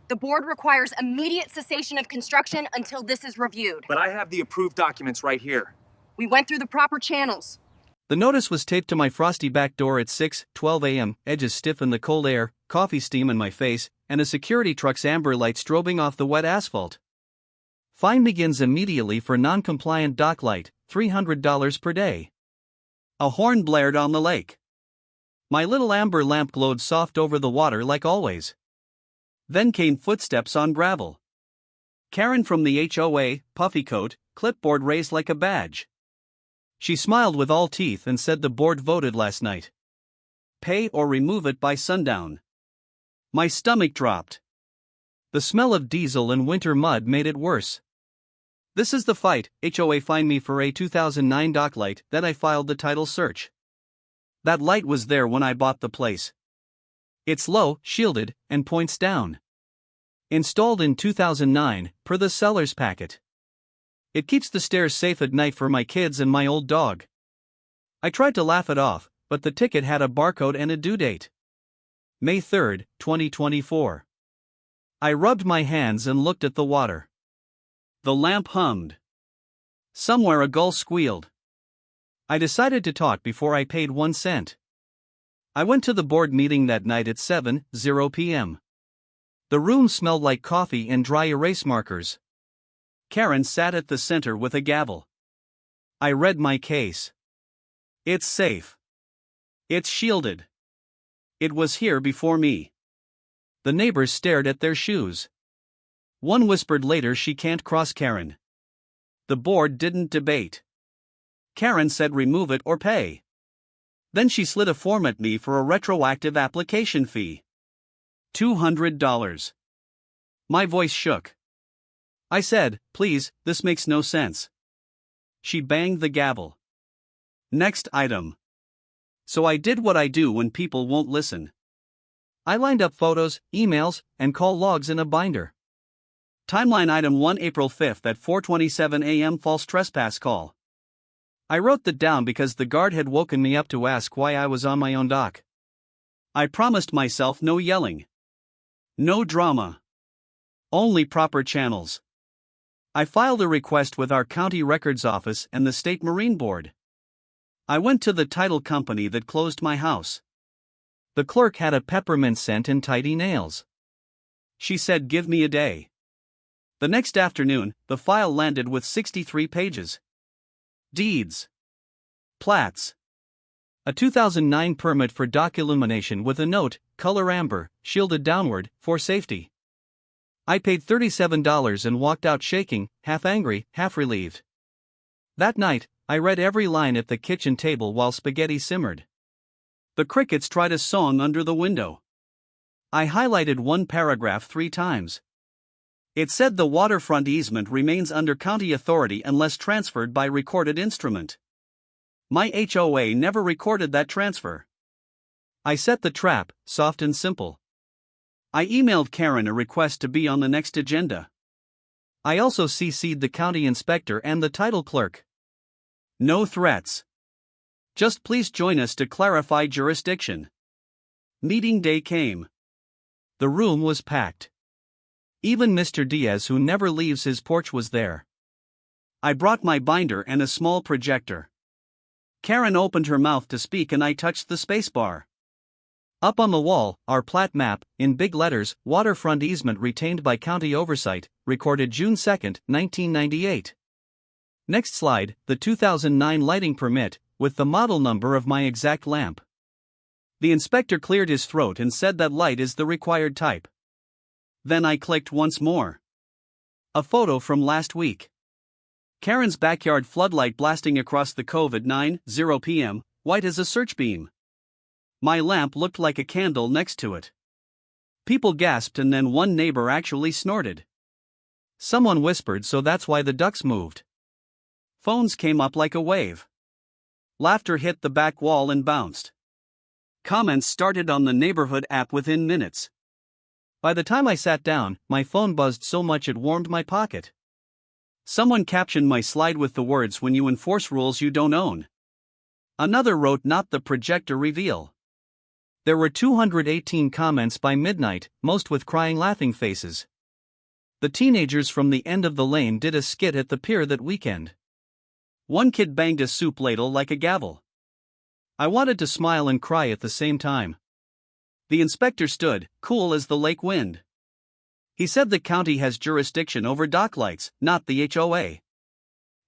The board requires immediate cessation of construction until this is reviewed. But I have the approved documents right here. We went through the proper channels. The notice was taped to my frosty back door at 6:12 a.m., edges stiff in the cold air, coffee steam in my face, and a security truck's amber light strobing off the wet asphalt. Fine begins immediately for non-compliant dock light, $300 per day. A horn blared on the lake. My little amber lamp glowed soft over the water like always. Then came footsteps on gravel. Karen from the HOA, puffy coat, clipboard raised like a badge. She smiled with all teeth and said the board voted last night. Pay or remove it by sundown. My stomach dropped. The smell of diesel and winter mud made it worse. This is the fight. HOA fined me for a 2009 dock light. Then I filed the title search. That light was there when I bought the place. It's low, shielded, and points down. Installed in 2009, per the seller's packet. It keeps the stairs safe at night for my kids and my old dog. I tried to laugh it off, but the ticket had a barcode and a due date. May 3, 2024. I rubbed my hands and looked at the water. The lamp hummed. Somewhere a gull squealed. I decided to talk before I paid 1 cent. I went to the board meeting that night at 7:00 p.m. The room smelled like coffee and dry erase markers. Karen sat at the center with a gavel. I read my case. It's safe. It's shielded. It was here before me. The neighbors stared at their shoes. One whispered later she can't cross Karen. The board didn't debate. Karen said remove it or pay. Then she slid a form at me for a retroactive application fee. $200. My voice shook. I said, please, this makes no sense. She banged the gavel. Next item. So I did what I do when people won't listen. I lined up photos, emails, and call logs in a binder. Timeline item 1 April 5 at 4:27 a.m. false trespass call. I wrote that down because the guard had woken me up to ask why I was on my own dock. I promised myself no yelling. No drama. Only proper channels. I filed a request with our county records office and the state marine board. I went to the title company that closed my house. The clerk had a peppermint scent and tidy nails. She said give me a day. The next afternoon, the file landed with 63 pages. Deeds. Plats. A 2009 permit for dock illumination with a note, color amber, shielded downward, for safety. I paid $37 and walked out shaking, half angry, half relieved. That night, I read every line at the kitchen table while spaghetti simmered. The crickets tried a song under the window. I highlighted one paragraph 3 times. It said the waterfront easement remains under county authority unless transferred by recorded instrument. My HOA never recorded that transfer. I set the trap, soft and simple. I emailed Karen a request to be on the next agenda. I also CC'd the county inspector and the title clerk. No threats. Just please join us to clarify jurisdiction. Meeting day came. The room was packed. Even Mr. Diaz, who never leaves his porch, was there. I brought my binder and a small projector. Karen opened her mouth to speak and I touched the spacebar. Up on the wall, our plat map, in big letters, waterfront easement retained by county oversight, recorded June 2, 1998. Next slide, the 2009 lighting permit, with the model number of my exact lamp. The inspector cleared his throat and said that light is the required type. Then I clicked once more. A photo from last week. Karen's backyard floodlight blasting across the cove at 9:00 p.m., white as a search beam. My lamp looked like a candle next to it. People gasped and then one neighbor actually snorted. Someone whispered, so that's why the ducks moved. Phones came up like a wave. Laughter hit the back wall and bounced. Comments started on the neighborhood app within minutes. By the time I sat down, my phone buzzed so much it warmed my pocket. Someone captioned my slide with the words, "When you enforce rules you don't own." Another wrote, "Not the projector reveal." There were 218 comments by midnight, most with crying laughing faces. The teenagers from the end of the lane did a skit at the pier that weekend. One kid banged a soup ladle like a gavel. I wanted to smile and cry at the same time. The inspector stood, cool as the lake wind. He said the county has jurisdiction over dock lights, not the HOA.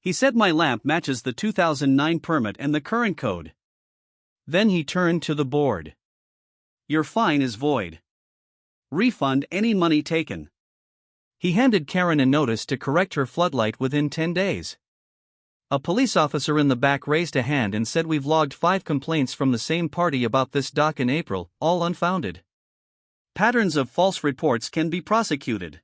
He said my lamp matches the 2009 permit and the current code. Then he turned to the board. Your fine is void. Refund any money taken. He handed Karen a notice to correct her floodlight within 10 days. A police officer in the back raised a hand and said we've logged 5 complaints from the same party about this dock in April, all unfounded. Patterns of false reports can be prosecuted.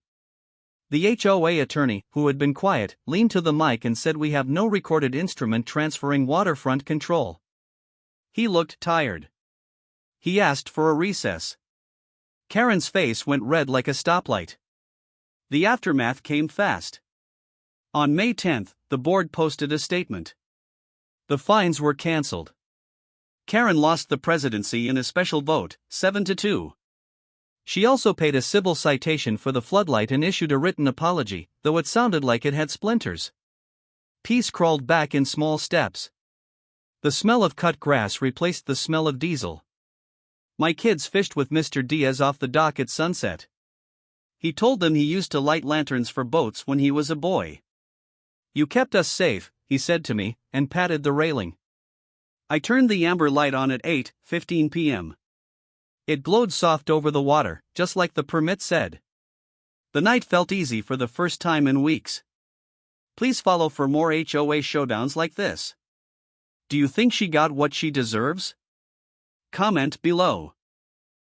The HOA attorney, who had been quiet, leaned to the mic and said we have no recorded instrument transferring waterfront control. He looked tired. He asked for a recess. Karen's face went red like a stoplight. The aftermath came fast. On May 10, the board posted a statement. The fines were cancelled. Karen lost the presidency in a special vote, 7-2. She also paid a civil citation for the floodlight and issued a written apology, though it sounded like it had splinters. Peace crawled back in small steps. The smell of cut grass replaced the smell of diesel. My kids fished with Mr. Diaz off the dock at sunset. He told them he used to light lanterns for boats when he was a boy. You kept us safe, he said to me, and patted the railing. I turned the amber light on at 8:15 p.m. It glowed soft over the water, just like the permit said. The night felt easy for the first time in weeks. Please follow for more HOA showdowns like this. Do you think she got what she deserves? Comment below.